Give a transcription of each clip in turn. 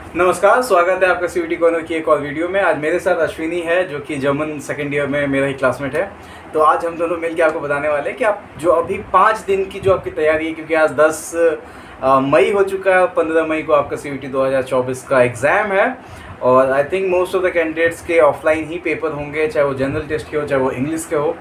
नमस्कार, स्वागत है आपका सीवीटी कॉर्नर की एक और वीडियो में। आज मेरे साथ अश्विनी है जो कि जर्मन सेकेंड ईयर में मेरा ही क्लासमेट है। तो आज हम दोनों मिलकर आपको बताने वाले हैं कि आप जो अभी 5 दिन की जो आपकी तैयारी है, क्योंकि आज 10 मई हो चुका है, 15 मई को आपका सीवीटी 2024 का एग्ज़ाम है। और I think most of the candidates के ऑफलाइन ही पेपर होंगे, चाहे वो जनरल टेस्ट के हो चाहे वो इंग्लिश के हो।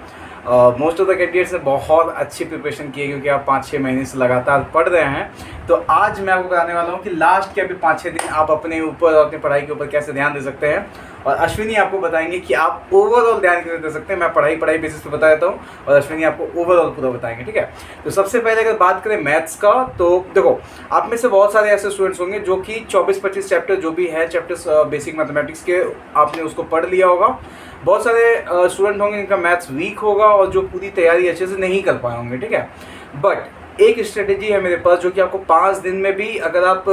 मोस्ट ऑफ द कैंडिडेट्स ने बहुत अच्छी प्रिपरेशन की है, क्योंकि आप 5-6 महीने से लगातार पढ़ रहे हैं। तो आज मैं आपको बताने वाला हूँ कि लास्ट के अभी 5-6 दिन आप अपने ऊपर और अपनी पढ़ाई के ऊपर कैसे ध्यान दे सकते हैं। और अश्विनी आपको बताएंगे कि आप ओवरऑल ध्यान कैसे दे सकते हैं। मैं पढ़ाई बेसिस पे बता देता हूँ और अश्विनी आपको ओवरऑल पूरा बताएंगे, ठीक है। तो सबसे पहले अगर बात करें मैथ्स का, तो देखो आप में से बहुत सारे ऐसे स्टूडेंट्स होंगे जो कि 24-25 चैप्टर जो भी है चैप्टर्स बेसिक मैथमेटिक्स के, आपने उसको पढ़ लिया होगा। बहुत सारे स्टूडेंट होंगे जिनका मैथ्स वीक होगा और जो पूरी तैयारी अच्छे से नहीं कर पाए होंगे, ठीक है। बट एक स्ट्रेटेजी है मेरे पास जो कि आपको 5 दिन में भी, अगर आप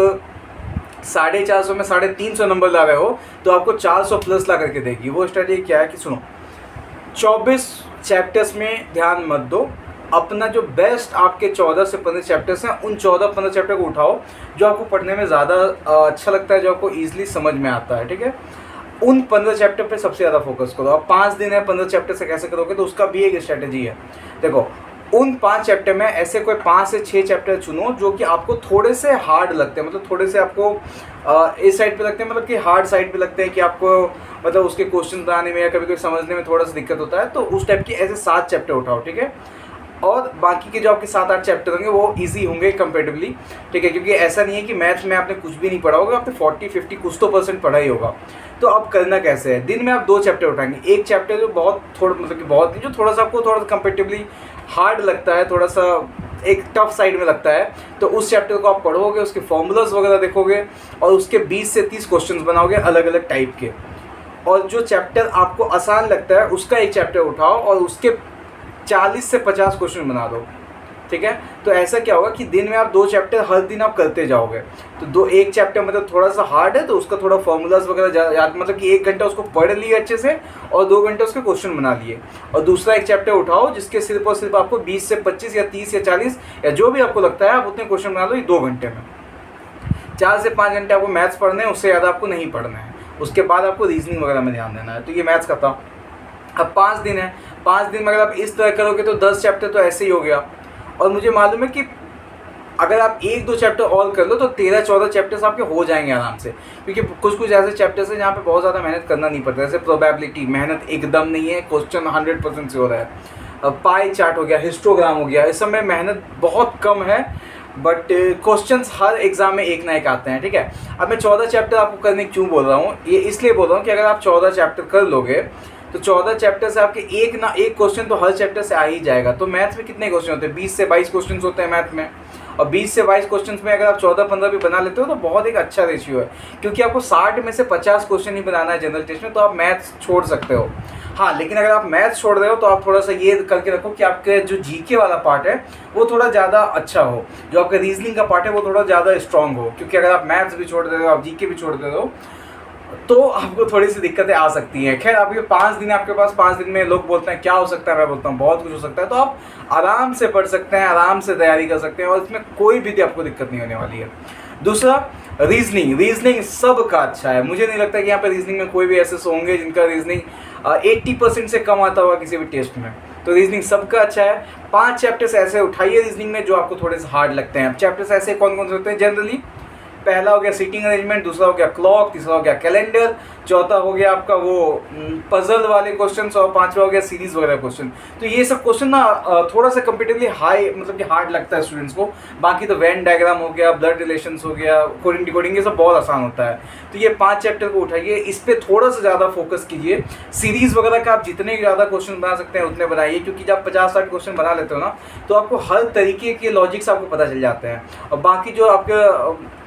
450 में 350 नंबर ला रहे हो तो आपको 400 प्लस ला करके देगी। वो स्ट्रेटेजी क्या है कि सुनो, 24 चैप्टर्स में ध्यान मत दो, अपना जो बेस्ट आपके 14 से 15 चैप्टर्स हैं उन 14-15 चैप्टर को उठाओ जो आपको पढ़ने में ज़्यादा अच्छा लगता है, जो आपको ईजिली समझ में आता है, ठीक है। उन 15 चैप्टर पे सबसे ज़्यादा फोकस करो। अब 5 दिन है, 15 चैप्टर से कैसे करोगे, तो उसका भी एक स्ट्रेटेजी है। देखो उन 5 चैप्टर में ऐसे कोई 5 से 6 चैप्टर चुनो जो कि आपको थोड़े से हार्ड लगते हैं, मतलब थोड़े से आपको इस साइड पे लगते हैं, मतलब कि हार्ड साइड पे लगते हैं कि आपको मतलब उसके क्वेश्चन बनाने में या कभी कभी समझने में थोड़ा सा दिक्कत होता है। तो उस टाइप की ऐसे 7 चैप्टर उठाओ, ठीक है। और बाकी के जो आपके 7-8 चैप्टर होंगे वो इजी होंगे कंपेरेटिवली, ठीक है। क्योंकि ऐसा नहीं है कि मैथ्स में आपने कुछ भी नहीं पढ़ा होगा, आपने 40-50 कुछ तो % पढ़ा ही होगा। तो अब करना कैसे है, दिन में आप 2 चैप्टर उठाएंगे। एक चैप्टर जो बहुत थोड़ा, मतलब कि बहुत नहीं, जो थोड़ा सा आपको थोड़ा सा कंपेरेटिवली हार्ड लगता है, थोड़ा सा एक टफ साइड में लगता है, तो उस चैप्टर को आप पढ़ोगे, उसके फॉर्मूलाज वगैरह देखोगे और उसके 20 से 30 क्वेश्चन बनाओगे अलग अलग टाइप के। और जो चैप्टर आपको आसान लगता है उसका एक चैप्टर उठाओ और उसके 40 से 50 क्वेश्चन बना दो, ठीक है। तो ऐसा क्या होगा कि दिन में आप 2 चैप्टर हर दिन आप करते जाओगे। तो एक चैप्टर मतलब थोड़ा सा हार्ड है तो उसका थोड़ा फॉर्मूलाज वगैरह याद, मतलब कि 1 घंटा उसको पढ़ लिए अच्छे से और 2 घंटे उसके क्वेश्चन बना लिए। और दूसरा एक चैप्टर उठाओ जिसके सिर्फ और सिर्फ आपको 20 से 25 या 30 या 40 या जो भी आपको लगता है आप उतने क्वेश्चन बना लो 2 घंटे में। 4 से 5 घंटे आपको मैथ्स पढ़ने हैं, उससे ज़्यादा आपको नहीं पढ़ना है। उसके बाद आपको रीजनिंग वगैरह में ध्यान देना है। तो ये मैथ्स का था। अब 5 दिन है, 5 दिन में अगर आप इस तरह करोगे तो 10 चैप्टर तो ऐसे ही हो गया। और मुझे मालूम है कि अगर आप 1-2 चैप्टर और कर लो तो 13-14 चैप्टर्स आपके हो जाएंगे आराम से। क्योंकि कुछ ऐसे चैप्टर्स हैं जहाँ पे बहुत ज़्यादा मेहनत करना नहीं पड़ता। जैसे प्रोबेबिलिटी, मेहनत एकदम नहीं है, क्वेश्चन 100% से हो रहा है। पाई चार्ट हो गया, हिस्टोग्राम हो गया, इस समय मेहनत बहुत कम है, बट क्वेश्चंस हर एग्जाम में एक ना एक आते हैं, ठीक है। अब मैं 14 चैप्टर आपको करने क्यों बोल रहा हूँ, ये इसलिए बोल रहा हूँ कि अगर आप 14 चैप्टर कर लोगे तो 14 चैप्टर से आपके एक ना एक क्वेश्चन तो हर चैप्टर से आ ही जाएगा। तो मैथ्स में कितने क्वेश्चन होते हैं, 20 से 22 क्वेश्चन होते हैं मैथ में। और 20 से 22 क्वेश्चन में अगर आप 14-15 भी बना लेते हो तो बहुत एक अच्छा रेशियो है। क्योंकि आपको 60 में से 50 क्वेश्चन ही बनाना है जनरल टेस्ट में, तो आप मैथ्स छोड़ सकते हो। हाँ, लेकिन अगर आप मैथ्स छोड़ रहे हो तो आप थोड़ा सा ये करके रखो कि आपके जो जीके वाला पार्ट है वो थोड़ा ज़्यादा अच्छा हो, जो आपका रीजनिंग का पार्ट है वो थोड़ा ज़्यादा स्ट्रॉन्ग हो। क्योंकि अगर आप मैथ्स भी छोड़ दे रहे हो, आप जीके भी छोड़ दे रहे हो, तो आपको थोड़ी सी दिक्कतें आ सकती हैं। खैर, आपके 5 दिन आपके पास, 5 दिन में लोग बोलते हैं क्या हो सकता है, मैं बोलता हूँ बहुत कुछ हो सकता है। तो आप आराम से पढ़ सकते हैं, आराम से तैयारी कर सकते हैं और इसमें कोई भी आपको दिक्कत नहीं होने वाली है। दूसरा, रीजनिंग सबका अच्छा है। मुझे नहीं लगता कि यहाँ पे रीजनिंग में कोई भी ऐसे होंगे जिनका रीजनिंग 80% से कम आता होगा किसी भी टेस्ट में। तो रीजनिंग सबका अच्छा है। 5 चैप्टर्स ऐसे उठाइए रीजनिंग में जो आपको थोड़े से हार्ड लगते हैं। चैप्टर्स ऐसे कौन कौन से होते हैं जनरली, पहला हो गया सीटिंग अरेंजमेंट, दूसरा हो गया क्लॉक, तीसरा हो गया कैलेंडर, चौथा हो गया आपका वो पजल वाले क्वेश्चन और 5वां हो गया सीरीज वगैरह क्वेश्चन। तो ये सब क्वेश्चन ना थोड़ा सा कंपेरेटिवली हाई, मतलब कि हार्ड लगता है स्टूडेंट्स को। बाकी तो वेन डायग्राम हो गया, ब्लड रिलेशंस हो गया, कोडिंग डिकोडिंग, ये सब बहुत आसान होता है। तो ये 5 चैप्टर को उठाइए, इस पर थोड़ा सा ज़्यादा फोकस कीजिए। सीरीज वगैरह का आप जितने ज़्यादा क्वेश्चन बना सकते हैं उतने बनाइए, क्योंकि जब 50-60 क्वेश्चन बना लेते हो ना तो आपको हर तरीके के लॉजिक्स आपको पता चल जाते हैं। और बाकी जो आपके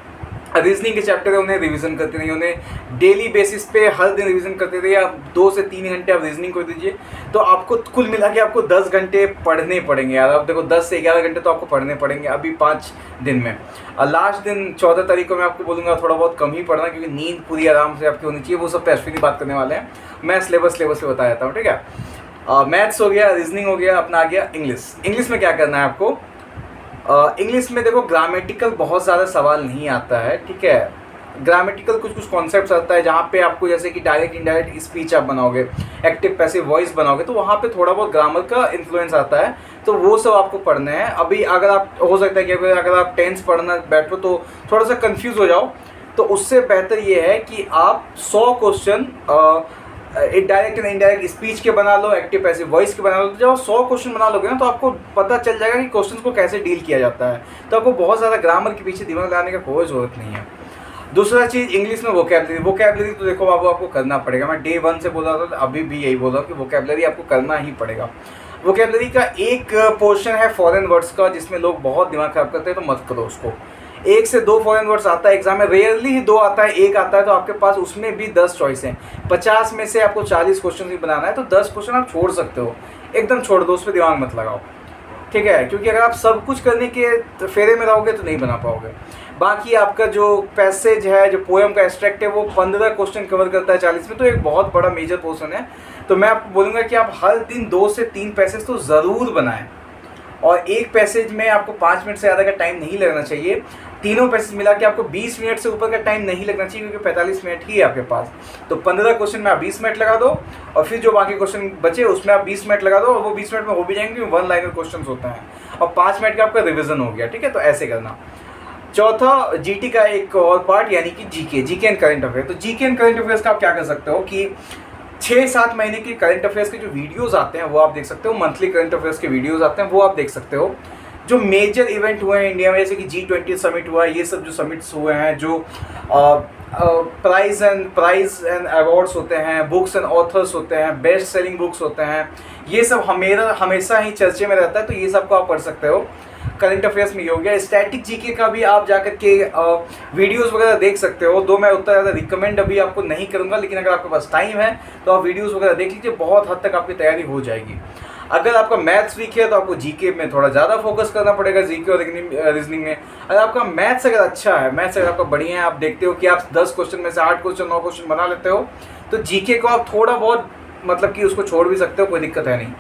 रीजनिंग के चैप्टर है उन्हें रिवीजन करते रहिए, उन्हें डेली बेसिस पे हर दिन रिवीजन करते रहिए। आप 2 से 3 घंटे आप रीजनिंग कर दीजिए, तो आपको कुल मिला के आपको 10 घंटे पढ़ने पड़ेंगे यार। आप देखो 10 से 11 घंटे तो आपको पढ़ने पड़ेंगे अभी 5 दिन में। और लास्ट दिन 14 तारीख को मैं आपको बोलूँगा थोड़ा बहुत कम ही पढ़ना, क्योंकि नींद पूरी आराम से आपकी होनी चाहिए। वो सब पे अश्विनी बात करने वाले हैं, मैं सिलेबस पे बता देता हूँ, ठीक है। मैथ्स हो गया, रीजनिंग हो गया, अपना आ गया इंग्लिश में क्या करना है आपको। इंग्लिश में देखो ग्रामेटिकल बहुत ज़्यादा सवाल नहीं आता है, ठीक है। ग्रामेटिकल कुछ कुछ कॉन्सेप्ट्स आता है जहाँ पे आपको जैसे कि डायरेक्ट इनडायरेक्ट स्पीच आप बनाओगे, एक्टिव पैसिव वॉइस बनाओगे, तो वहाँ पे थोड़ा बहुत ग्रामर का इन्फ्लुएंस आता है, तो वो सब आपको पढ़ना है। अभी अगर आप, हो सकता है कि अगर आप टेंस पढ़ना बैठो तो थोड़ा सा कंफ्यूज हो जाओ, तो उससे बेहतर ये है कि आप 100 question direct and indirect speech के बना लो, एक्टिव पैसिव वॉइस के बना लो। तो जब आप 100 क्वेश्चन बना लोगे ना तो आपको पता चल जाएगा कि क्वेश्चन को कैसे डील किया जाता है, तो आपको बहुत ज़्यादा ग्रामर के पीछे दिमाग लगाने का कोई ज़रूरत नहीं है। दूसरा चीज़, इंग्लिश में वोकैबलरी तो देखो बाबू आपको करना पड़ेगा। मैं डे 1 से बोल रहा था, अभी भी यही बोल रहा हूँ कि वोकैबलरी आपको करना ही पड़ेगा। वोकैबलरी का एक पोर्शन है फॉरेन वर्ड्स का, जिसमें लोग बहुत दिमाग खराब करते हैं, तो मत करो उसको। 1 से 2 फॉरेन वर्ड्स आता है एग्जाम में, रेयरली ही 2 आता है, 1 आता है, तो आपके पास उसमें भी 10 चॉइस हैं। 50 में से आपको 40 क्वेश्चन ही बनाना है, तो 10 क्वेश्चन आप छोड़ सकते हो, एकदम छोड़ दो, उस पर दिमाग मत लगाओ, ठीक है, क्योंकि अगर आप सब कुछ करने के फेरे में रहोगे तो नहीं बना पाओगे। बाकी आपका जो पैसेज है, जो पोएम का एक्सट्रैक्ट है, वो 15 क्वेश्चन कवर करता है 40 में, तो एक बहुत बड़ा मेजर पोर्शन है। तो मैं आपको बोलूँगा कि आप हर दिन 2 से 3 पैसेज तो ज़रूर बनाएं, और एक पैसेज में आपको 5 मिनट से ज़्यादा का टाइम नहीं लगना चाहिए। तीनों पैसेज मिला के आपको 20 मिनट से ऊपर का टाइम नहीं लगना चाहिए, क्योंकि 45 मिनट ही है आपके पास। तो 15 क्वेश्चन में आप 20 मिनट लगा दो, और फिर जो बाकी क्वेश्चन बचे उसमें आप 20 मिनट लगा दो, और वो 20 मिनट में हो भी जाएंगे, क्योंकि 1 लाइनर क्वेश्चन होते हैं, और 5 मिनट का आपका रिविजन हो गया, ठीक है। तो ऐसे करना। चौथा, जीटी का एक और पार्ट, यानी कि जीके एंड करंट अफेयर। तो जीके एंड करंट अफेयर्स का आप क्या कर सकते हो कि 6-7 महीने के करंट अफेयर्स के जो वीडियोस आते हैं वो आप देख सकते हो, मंथली करंट अफेयर्स के वीडियोस आते हैं वो आप देख सकते हो। जो मेजर इवेंट हुए हैं इंडिया में, जैसे कि G20 समिट हुआ है, ये सब जो समिट्स हुए हैं, जो प्राइज एंड अवार्ड्स होते हैं, बुक्स एंड ऑथर्स होते हैं, बेस्ट सेलिंग बुक्स होते हैं, ये सब हमेशा ही चर्चे में रहता है, तो ये सब को आप पढ़ सकते हो। करंट अफेयर्स में ये हो गया। स्टैटिक जीके का भी आप जाकर के वीडियोस वगैरह देख सकते हो, दो मैं उतना ज़्यादा रिकमेंड अभी आपको नहीं करूँगा, लेकिन अगर आपके पास टाइम है तो आप वीडियोस वगैरह देख लीजिए, बहुत हद तक आपकी तैयारी हो जाएगी। अगर आपका मैथ्स वीक है तो आपको जीके में थोड़ा ज़्यादा फोकस करना पड़ेगा, जीके और रीजनिंग में। अगर आपका मैथ्स अगर अच्छा है, मैथ्स अगर आपका बढ़िया है, आप देखते हो कि आप 10 क्वेश्चन में से 8 क्वेश्चन 9 क्वेश्चन बना लेते हो, तो जीके को आप थोड़ा बहुत मतलब कि उसको छोड़ भी सकते हो, कोई दिक्कत है नहीं।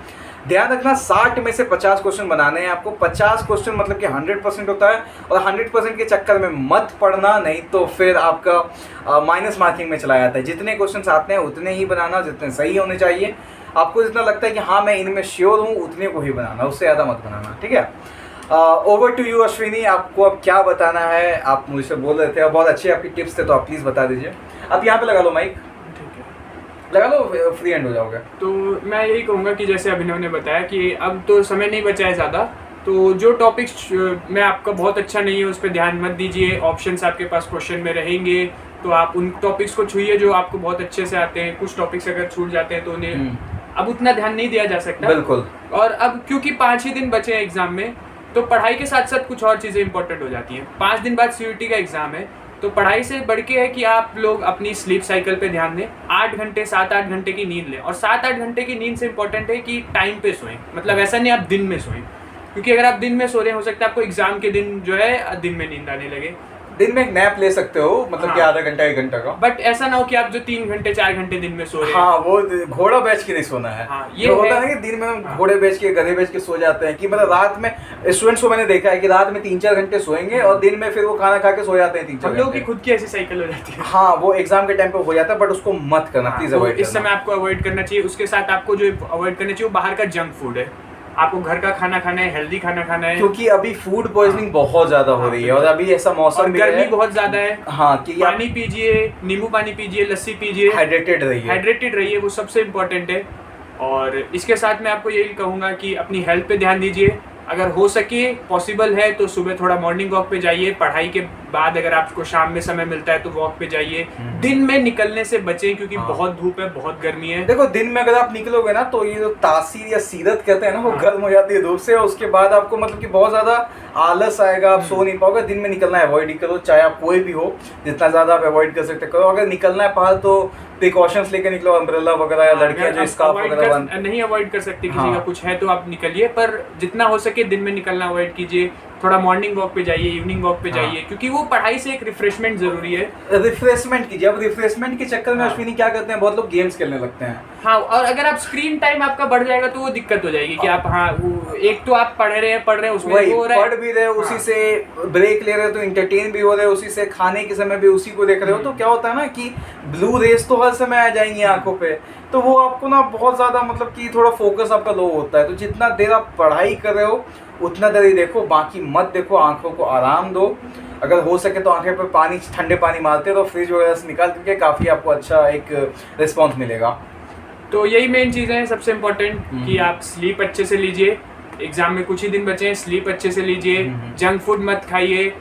ध्यान रखना 60 में से 50 क्वेश्चन बनाने हैं आपको। 50 क्वेश्चन मतलब कि 100% होता है, और 100% के चक्कर में मत पढ़ना, नहीं तो फिर आपका माइनस मार्किंग में चला जाता है। जितने क्वेश्चन आते हैं उतने ही बनाना, जितने सही होने चाहिए। आपको जितना लगता है कि हाँ मैं इनमें श्योर हूँ, उतने को ही बनाना, उससे ज़्यादा मत बनाना, ठीक है। ओवर टू यू अश्विनी, आपको अब क्या बताना है? आप मुझसे बोल रहे थे, बहुत अच्छे आपकी टिप्स थे, तो आप प्लीज़ बता दीजिए। आप यहाँ पे लगा लो माइक, लगा लो, फ्री एंड हो जाओगे। तो मैं यही कहूँगा कि जैसे अभिनव ने बताया कि अब तो समय नहीं बचा है ज़्यादा, तो जो टॉपिक्स में आपका बहुत अच्छा नहीं है उस पर ध्यान मत दीजिए। ऑप्शंस आपके पास क्वेश्चन में रहेंगे, तो आप उन टॉपिक्स को छूइए जो आपको बहुत अच्छे से आते हैं। कुछ टॉपिक्स अगर छूट जाते हैं तो उन्हें अब उतना ध्यान नहीं दिया जा सकता। बिल्कुल। और अब क्योंकि 5 ही दिन बचे हैं एग्जाम में, तो पढ़ाई के साथ साथ कुछ और चीज़ें इंपॉर्टेंट हो जाती हैं। 5 दिन बाद CUET का एग्जाम है, तो पढ़ाई से बढ़ के है कि आप लोग अपनी स्लीप साइकिल पे ध्यान दें। 8 घंटे 7-8 घंटे की नींद लें, और 7-8 घंटे की नींद से इंपॉर्टेंट है कि टाइम पे सोएं। मतलब ऐसा नहीं आप दिन में सोएं, क्योंकि अगर आप दिन में सो रहे हो सकता है आपको एग्जाम के दिन जो है दिन में नींद आने लगे। दिन में एक नैप ले सकते हो, मतलब कि आधा घंटा 1 घंटा का, बट ऐसा ना हो कि आप जो 3 घंटे 4 घंटे दिन में सो रहे हैं। हाँ, वो घोड़ा बेच के नहीं सोना है। हाँ, ये होता है ना कि दिन में हम घोड़े बेच के गधे बेच के सो जाते हैं, कि मतलब रात में स्टूडेंट्स को मैंने देखा है कि रात में 3-4 घंटे सोएंगे और दिन में फिर वो खाना खा के सो जाते हैं 3-4 घंटे। लोगों की खुद की ऐसी साइकिल हो जाती है। हाँ, वो एग्जाम के टाइम पे हो जाता है, बट उसको मत करना, प्लीज अवॉइड। इस समय आपको अवॉइड करना चाहिए। उसके साथ आपको जो अवॉइड करना चाहिए वो बाहर का जंक फूड है। आपको घर का खाना खाना है, हेल्दी खाना खाना है, क्योंकि अभी फूड पॉइजनिंग बहुत ज्यादा हो रही है, और अभी ऐसा मौसम भी है, गर्मी बहुत ज्यादा है। हाँ, कि पानी पीजिए, नींबू पानी पीजिए, लस्सी पीजिए, हाइड्रेटेड रहिए, वो सबसे इम्पोर्टेंट है। और इसके साथ मैं आपको यही कहूँगा कि अपनी हेल्थ पे ध्यान दीजिए। अगर हो सके, पॉसिबल है, तो सुबह थोड़ा मॉर्निंग वॉक पे जाइए। पढ़ाई के बाद अगर आपको शाम में समय मिलता है तो वॉक पे जाइए। दिन में निकलने से बचें, क्योंकि बहुत धूप है, बहुत गर्मी है। देखो, दिन में अगर आप निकलोगे ना तो ये जो तासीर या सीरत कहते हैं ना, वो गर्म हो जाती है धूप से, और उसके बाद आपको मतलब कि बहुत ज़्यादा आलस आएगा, आप सो नहीं पाओगे। दिन में निकलना अवॉइड ही करो, चाहे आप कोई भी हो, जितना ज़्यादा आप अवॉइड कर सकते करो। अगर निकलना है बाहर तो प्रिकॉशंस लेके निकलो, अम्ब्रेला वगैरह, या लड़कियां जो स्कार्फ वगैरह नहीं अवॉइड कर सकती, किसी का कुछ है तो आप निकलिए, पर जितना हो सके दिन में निकलना अवॉइड कीजिए। थोड़ा मॉर्निंग वॉक पे जाइए, इवनिंग वॉक पे हाँ। जाइए, क्योंकि वो पढ़ाई से एक रिफ्रेशमेंट जरूरी है। रिफ्रेशमेंट कीजिए। अब रिफ्रेशमेंट के चक्कर में हाँ। अश्विनी क्या करते हैं, बहुत लोग गेम्स खेलने लगते हैं। हाँ, और अगर आप स्क्रीन टाइम आपका बढ़ जाएगा तो वो दिक्कत हो जाएगी कि आप, हाँ, वो एक तो आप पढ़ रहे हैं उसमें वही वो हो रहा है, पढ़ भी रहे हो, उसी हाँ। से ब्रेक ले रहे हो तो इंटरटेन भी हो रहे हो, उसी से खाने के समय भी उसी को देख रहे हो, तो क्या होता है ना कि ब्लू रेस तो हर समय आ जाएंगी आंखों पे, तो वो आपको ना बहुत ज़्यादा मतलब कि थोड़ा फोकस आपका लो होता है। तो जितना देर आप पढ़ाई कर रहे हो उतना देर ही देखो, बाकी मत देखो, आंखों को आराम दो। अगर हो सके तो आंखें पर पानी, ठंडे पानी मारते रहो फ्रिज वगैरह से निकाल करके, काफ़ी आपको अच्छा एक रिस्पॉन्स मिलेगा। तो यही मेन चीज़ें हैं सबसे इम्पोर्टेंट, कि आप स्लीप अच्छे से लीजिए। एग्जाम में कुछ ही दिन बचे हैं, स्लीप अच्छे से लीजिए, जंक फूड मत खाइए,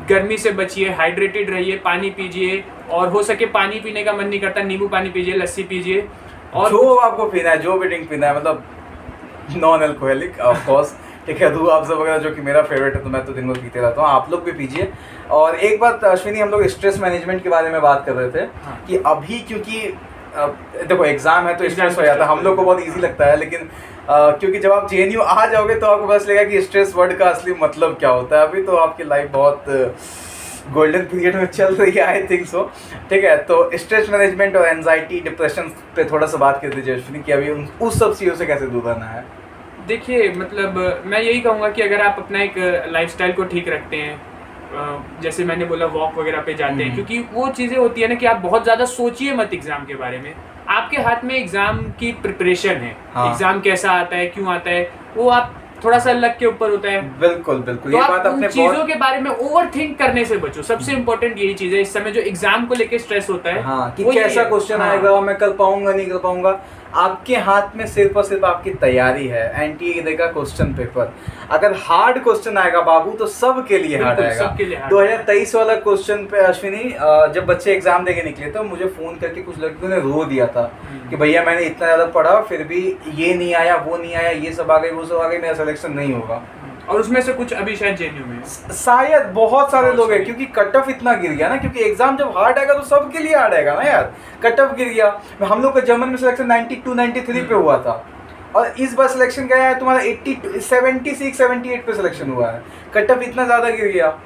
गर्मी से बचिए, हाइड्रेटेड रहिए, पानी पीजिए, और हो सके पानी पीने का मन नहीं करता, नींबू पानी पीजिए, लस्सी पीजिए, और जो आपको पीना है, जो भी ड्रिंक पीना है, मतलब नॉन अल्कोहलिक ऑफ कोर्स, ठीक है। रूह अफ़ज़ा वगैरह जो कि मेरा फेवरेट है, तो मैं तो दिन भर पीते रहता हूँ, आप लोग भी पीजिए। और एक बात अश्विनी, हम लोग स्ट्रेस मैनेजमेंट के बारे में बात कर रहे थे, हाँ। कि अभी क्योंकि देखो एग्जाम है तो एग्जाम स्ट्रेस हो जाता है, हम लोग को बहुत इजी लगता है, लेकिन क्योंकि जब आप JNU आ जाओगे तो आपको पता चलेगा कि स्ट्रेस वर्ड का असली मतलब क्या होता है। अभी तो आपकी लाइफ बहुत गोल्डन पीरियड में चल रही है, आई थिंक सो, ठीक है। तो स्ट्रेस मैनेजमेंट और एंजाइटी, डिप्रेशन पे थोड़ा सा बात कर दीजिए अश्विनी, कि अभी उस सब चीज़ों से कैसे दूर रहना है। देखिए, मतलब मैं यही कहूँगा कि अगर आप अपना एक लाइफस्टाइल को ठीक रखते हैं, जैसे मैंने बोला वॉक वगैरह पे जाते हैं, क्योंकि वो चीज़ें होती है ना कि आप बहुत ज़्यादा सोचिए मत एग्ज़ाम के बारे में। आपके हाथ में एग्ज़ाम की प्रिपरेशन है, हाँ। एग्ज़ाम कैसा आता है, क्यों आता है, वो आप थोड़ा सा लक के ऊपर होता है। बिल्कुल बिल्कुल, तो ये आप बात उन अपने चीज़ों के बारे में ओवर थिंक करने से बचो। सबसे इम्पोर्टेंट यही चीज़ है इस समय जो एग्जाम को लेके स्ट्रेस होता है। हाँ, कि वो ये कैसा है। क्वेश्चन हाँ। आएगा, मैं कर पाऊंगा नहीं कर पाऊंगा। आपके हाथ में सिर्फ और सिर्फ आपकी तैयारी है। एनटीए देगा क्वेश्चन पेपर, अगर हार्ड क्वेश्चन आएगा बाबू तो सबके लिए हार्ड बिल्कुल, आएगा। सबके लिए hard 2023 वाला क्वेश्चन पे अश्विनी, जब बच्चे एग्जाम देके निकले तो मुझे फोन करके कुछ लड़कियों ने रो दिया था कि भैया मैंने इतना ज़्यादा पढ़ा फिर भी ये नहीं आया, वो नहीं आया, ये सब आ गई, वो सब आ गई, मेरा सिलेक्शन नहीं होगा। और उसमें से कुछ अभी शायद JNU में है। शायद बहुत सारे बहुत लोग हैं, सारे। क्योंकि कट ऑफ इतना गिर गया ना, क्योंकि एग्जाम जब हार्ड आएगा तो सबके लिए हार्ड आएगा ना यार। कट ऑफ गिर गया, हम लोग का जर्मन में सिलेक्शन 92 93 पे हुआ था, और इस बार सिलेक्शन क्या है तुम्हारा 80 76 78 पे सिलेक्शन हुआ है। कट ऑफ इतना ज़्यादा गिर गया।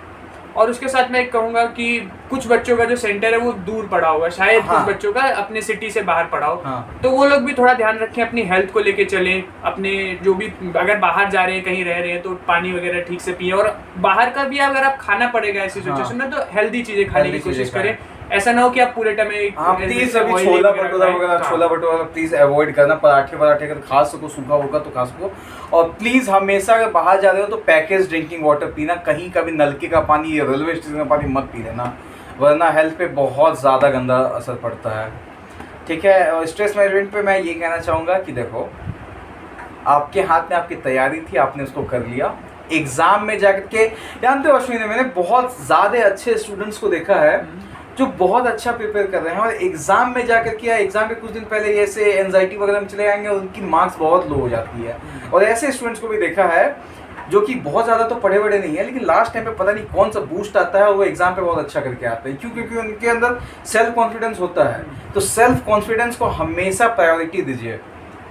और उसके साथ मैं एक कहूँगा कि कुछ बच्चों का जो सेंटर है वो दूर पड़ा हुआ है, शायद हाँ। कुछ बच्चों का अपने सिटी से बाहर पड़ा हो। हाँ। तो वो लोग भी थोड़ा ध्यान रखें, अपनी हेल्थ को लेके चलें, अपने जो भी अगर बाहर जा रहे हैं, कहीं रह रहे हैं, तो पानी वगैरह ठीक से पिए, और बाहर का भी अगर आप खाना पड़ेगा ऐसी सिचुएशन में तो हेल्दी चीज़ें खाने की हेल्दी कोशिश चीज़ें करें। ऐसा ना हो कि आप पूरे टाइम में हाँ प्लीज अभी छोला भटूरा वगैरह, छोला भटूरा प्लीज अवॉइड करना। पराठे अगर खा सको, सूखा होगा तो खा सको। और प्लीज हमेशा अगर बाहर जा रहे हो तो पैकेज ड्रिंकिंग वाटर पीना, कहीं का भी नलके का पानी या रेलवे स्टेशन का पानी मत पी लेना, वरना हेल्थ पे बहुत ज़्यादा गंदा असर पड़ता है, ठीक है। और स्ट्रेस मैनेजमेंट पे मैं ये कहना चाहूँगा कि देखो, आपके हाथ में आपकी तैयारी थी, आपने उसको कर लिया। एग्ज़ाम में जाकर के, जानते हो अश्विनी, मैंने बहुत ज़्यादा अच्छे स्टूडेंट्स को देखा है जो बहुत अच्छा प्रिपेयर कर रहे हैं, और एग्ज़ाम में जाकर के, एग्ज़ाम के कुछ दिन पहले ऐसे एंजाइटी वगैरह में चले जाएंगे, उनकी मार्क्स बहुत लो हो जाती है। और ऐसे स्टूडेंट्स को भी देखा है जो कि बहुत ज़्यादा तो पढ़े बड़े नहीं है, लेकिन लास्ट टाइम पे पता नहीं कौन सा बूस्ट आता है और वो एग्ज़ाम पे बहुत अच्छा करके आते हैं। क्यों? क्योंकि उनके अंदर सेल्फ कॉन्फिडेंस होता है। तो सेल्फ कॉन्फिडेंस को हमेशा प्रायोरिटी दीजिए,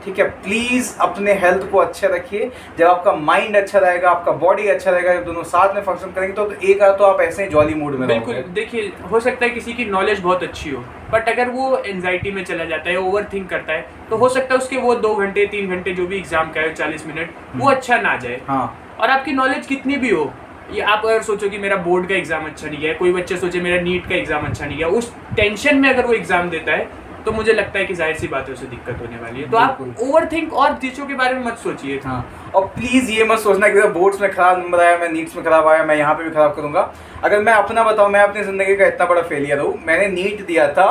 ठीक है। प्लीज़ अपने हेल्थ को अच्छा रखिए। जब आपका माइंड अच्छा रहेगा, आपका बॉडी अच्छा रहेगा, जब दोनों साथ में फंक्शन करेंगे तो एक आध तो आप ऐसे ही जॉली मूड में बिल्कुल। रहोगे। देखिए, हो सकता है किसी की नॉलेज बहुत अच्छी हो, बट अगर वो एंजाइटी में चला जाता है, ओवर थिंक करता है, तो हो सकता है उसके वो 2 घंटे 3 घंटे जो भी एग्जाम का है 40 मिनट, वो अच्छा ना जाए। हाँ। और आपकी नॉलेज कितनी भी हो, ये आप अगर सोचो कि मेरा बोर्ड का एग्जाम अच्छा नहीं गया, कोई बच्चा सोचे मेरा नीट का एग्जाम अच्छा नहीं गया, उस टेंशन में अगर वो एग्जाम देता है तो मुझे लगता है कि जाहिर सी बात है उसे दिक्कत होने वाली है। तो आप ओवर थिंक और चीज़ों के बारे में मत सोचिए। हाँ, और प्लीज़ ये मत सोचना कि बोर्ड्स में खराब नंबर आया, मैं नीट्स में खराब आया, मैं यहाँ पे भी खराब करूँगा। अगर मैं अपना बताऊँ, मैं अपनी ज़िंदगी का इतना बड़ा फेलियर हूँ। मैंने नीट दिया था,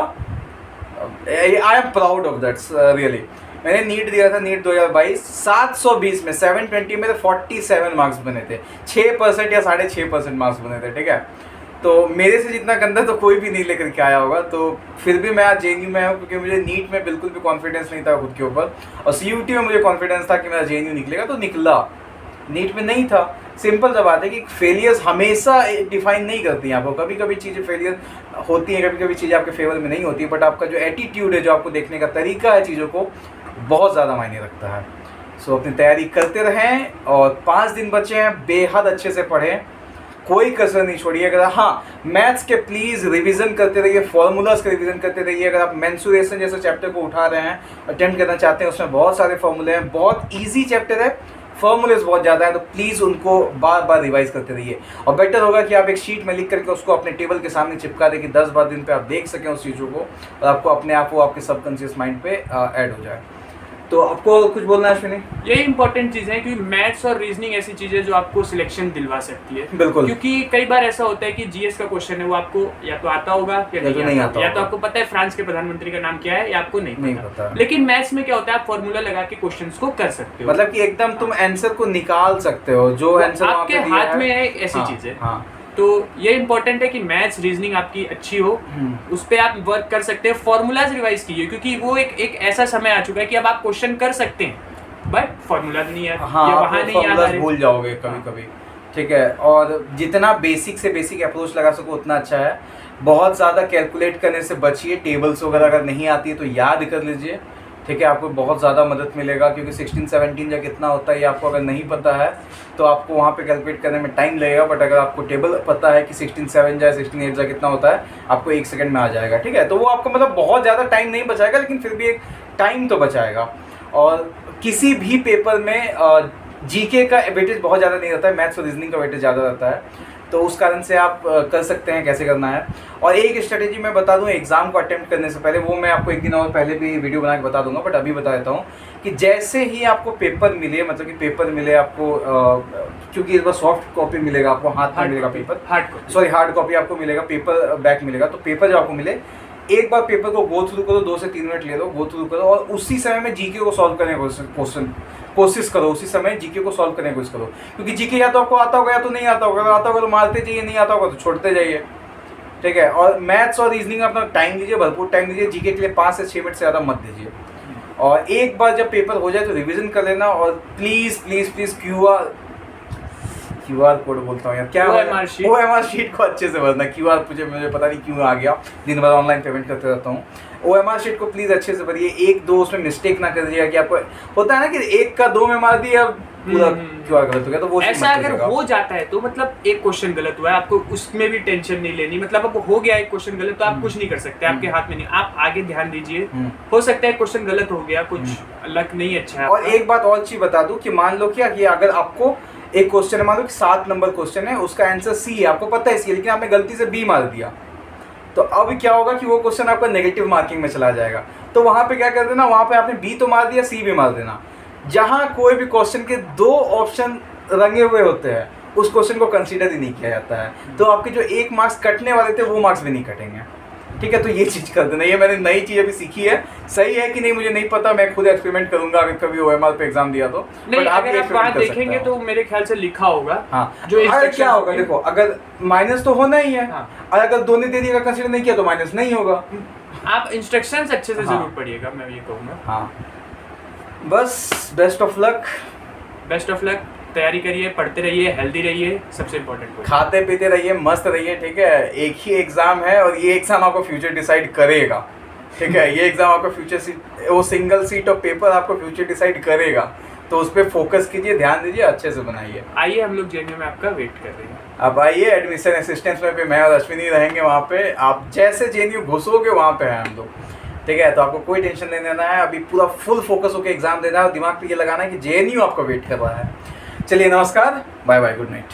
I am proud of that really. मैंने नीट दिया था, नीट 2022, 720 में 720 में 47 मार्क्स बने थे, 6% या 6.5% मार्क्स बने थे, ठीक है। तो मेरे से जितना गंदा तो कोई भी नहीं लेकर के आया होगा। तो फिर भी मैं आज JNU में हूँ, क्योंकि मुझे नीट में बिल्कुल भी कॉन्फिडेंस नहीं था खुद के ऊपर, और CUT में मुझे कॉन्फिडेंस था कि मेरा JNU निकलेगा, तो निकला। नीट में नहीं था। सिंपल सा बात है कि फेलियर्स हमेशा डिफाइन नहीं करती हैं आपको। कभी कभी चीज़ें फेलियर होती हैं, कभी कभी चीज़ें आपके फेवर में नहीं होती, बट आपका जो एटीट्यूड है, जो आपको देखने का तरीका है चीज़ों को, बहुत ज़्यादा मायने रखता है। सो अपनी तैयारी करते रहें और 5 दिन बचे हैं, बेहद अच्छे से पढ़ें, कोई कसर नहीं छोड़िए। अगर हाँ, मैथ्स के प्लीज़ रिवीजन करते रहिए, फॉर्मूलाज का रिवीजन करते रहिए। अगर आप मेंसुरेशन जैसे चैप्टर को उठा रहे हैं, अटेम्प्ट करना चाहते हैं, उसमें बहुत सारे फॉर्मूले हैं, बहुत ईजी चैप्टर है, फॉर्मूलेज बहुत ज़्यादा है, तो प्लीज़ उनको बार बार रिवाइज करते रहिए। और बेटर होगा कि आप एक शीट में लिख करके उसको अपने टेबल के सामने चिपका दें कि 10-12 दिन पे आप देख सकें उस चीज़ों को, और आपको अपने आप वो आपके सबकॉन्शियस माइंड पे ऐड हो जाए। तो आपको कुछ बोलना है अश्विनी? यही इंपॉर्टेंट चीज़ है, क्योंकि मैथ्स और रीजनिंग ऐसी चीज़ें जो आपको सिलेक्शन दिलवा सकती है। बिल्कुल। क्योंकि कई बार ऐसा होता है कि जीएस का क्वेश्चन है, वो आपको या तो आता होगा या नहीं आता, या तो आपको पता है फ्रांस के प्रधानमंत्री का नाम क्या है, या आपको नहीं पता। लेकिन मैथ्स में क्या होता है, आप फॉर्मूला लगा के क्वेश्चंस को कर सकते हो, मतलब कि एकदम तुम आंसर को निकाल सकते हो, जो आंसर आपके हाथ में है, ऐसी चीज़ है। तो ये इंपॉर्टेंट है कि मैथ्स रीजनिंग आपकी अच्छी हो, उस पर आप वर्क कर सकते हैं। फॉर्मूलाज रिवाइज कीजिए, क्योंकि वो एक ऐसा समय आ चुका है कि अब आप क्वेश्चन कर सकते हैं बट फॉर्मूला नहीं है, हाँ, वहाँ नहीं याद आ रहे, भूल जाओगे कभी कभी। ठीक है, और जितना बेसिक से बेसिक अप्रोच लगा सको उतना अच्छा है। बहुत ज़्यादा कैलकुलेट करने से बचिए, टेबल्स वगैरह अगर नहीं आती है तो याद कर लीजिए। ठीक है, आपको बहुत ज़्यादा मदद मिलेगा, क्योंकि 16-17 या कितना होता है ये आपको अगर नहीं पता है तो आपको वहाँ पे कैलकुलेट करने में टाइम लगेगा। बट अगर आपको टेबल पता है कि 16-7 या 16-8 या कितना होता है, आपको 1 सेकंड में आ जाएगा। ठीक है, तो वो आपको मतलब बहुत ज़्यादा टाइम नहीं बचाएगा, लेकिन फिर भी एक टाइम तो बचाएगा। और किसी भी पेपर में जीके का वेटेज बहुत ज़्यादा नहीं रहता है, मैथ्स और रीजनिंग का वेटेज ज़्यादा रहता है, तो उस कारण से आप कर सकते हैं कैसे करना है। और एक स्ट्रेटेजी मैं बता दूं एग्ज़ाम को अटेम्प्ट करने से पहले, वो मैं आपको एक दिन और पहले भी वीडियो बना के बता दूंगा, बट अभी बता देता हूं कि जैसे ही आपको पेपर मिले, मतलब कि पेपर मिले आपको, क्योंकि इस बार सॉफ्ट कॉपी मिलेगा आपको, हाथ में मिलेगा पेपर, हार्ड कॉपी आपको मिलेगा, पेपर बैक मिलेगा। तो पेपर जब आपको मिले, एक बार पेपर को गो थ्रू करो, 2 से 3 मिनट ले लो, गो थ्रू करो, और उसी समय में जीके को सॉल्व करने की कोशिश करो, उसी समय जीके को सॉल्व करने की कोशिश करो। क्योंकि जीके या तो आपको आता होगा या तो नहीं आता होगा, अगर आता होगा तो मारते जाइए, नहीं आता होगा तो छोड़ते जाइए। ठीक है, और मैथ्स और रीजनिंग अपना टाइम दीजिए, भरपूर टाइम दीजिए। जीके के लिए 5 से 6 मिनट से ज़्यादा मत दीजिए। और एक बार जब पेपर हो जाए तो रिवीजन कर लेना, और please please please QR code बोलता हूँ यार, क्या OMR शीट को अच्छे से भरना। क्यूआर मुझे पता नहीं क्यों आ गया, दिन भर ऑनलाइन पेमेंट करते रहता हूँ। OMR शीट को प्लीज़ अच्छे से भरिए, 1-2 उसमें मिस्टेक ना कर दीजिएगा कि आपको होता है ना कि 1 का 2 में मार दिया, पूरा क्यूआर गलत हो गया, तो वो ऐसा अगर हो जाता है तो मतलब एक क्वेश्चन गलत हुआ है, आपको उसमें भी टेंशन नहीं लेनी। मतलब अब हो गया एक क्वेश्चन गलत तो आप कुछ नहीं कर सकते, आपके हाथ में नहीं, आप आगे ध्यान दीजिए। हो सकता है क्वेश्चन गलत हो गया, कुछ लक नहीं अच्छा है। और एक बात और चीज बता दूं कि मान लो क्या कि अगर आपको एक क्वेश्चन है, मान लो कि 7 नंबर क्वेश्चन है, उसका आंसर सी है, आपको पता है इसलिए, लेकिन आपने गलती से बी मार दिया, तो अब क्या होगा कि वो क्वेश्चन आपका नेगेटिव मार्किंग में चला जाएगा। तो वहाँ पे क्या कर देना, वहाँ पे आपने बी तो मार दिया, सी भी मार देना। जहाँ कोई भी क्वेश्चन के 2 ऑप्शन रंगे हुए होते हैं, उस क्वेश्चन को कंसीडर ही नहीं किया जाता है, तो आपके जो 1 मार्क्स कटने वाले थे वो मार्क्स भी नहीं कटेंगे। ठीक है, तो ये चीज़ कर देना। ये मैंने नई चीज़ अभी सीखी है, सही है कि नहीं मुझे नहीं पता, मैं खुद एक्सपेरिमेंट करूंगा अगर कभी OMR पे एग्जाम दिया तो। नहीं, अगर आप वहाँ देखेंगे तो मेरे ख्याल से लिखा होगा। हाँ, जो क्या होगा देखो, अगर माइनस तो होना ही है, और अगर दोनों दे दिएगा कंसीडर नहीं किया तो माइनस नहीं होगा। आप इंस्ट्रक्शंस अच्छे से जरूर पढ़िएगा, मैं ये कहूँगा। हाँ, बस best of luck. Best of luck, तैयारी करिए, पढ़ते रहिए, हेल्दी रहिए, सबसे इम्पोर्टेंट, खाते पीते रहिए, मस्त रहिए। ठीक है, एक ही एग्जाम है और ये एग्जाम आपको फ्यूचर डिसाइड करेगा। ठीक है, ये एग्जाम आपका फ्यूचर वो सिंगल सीट ऑफ पेपर आपको फ्यूचर डिसाइड करेगा, तो उस पर फोकस कीजिए, ध्यान दीजिए, अच्छे से बनाइए। आइए, हम लोग JNU में आपका वेट कर रहे हैं। अब आइए, एडमिशन असिस्टेंस में भी मैं और अश्विनी रहेंगे वहाँ पे। आप जैसे JNU घुसोगे वहाँ पे हैं हम लोग। ठीक है, तो आपको कोई टेंशन नहीं लेना है, अभी पूरा फुल फोकस होकर एग्जाम देना है और दिमाग पे ये लगाना है कि JNU आपका वेट कर रहा है। चलिए, नमस्कार, बाय बाय, गुड नाइट।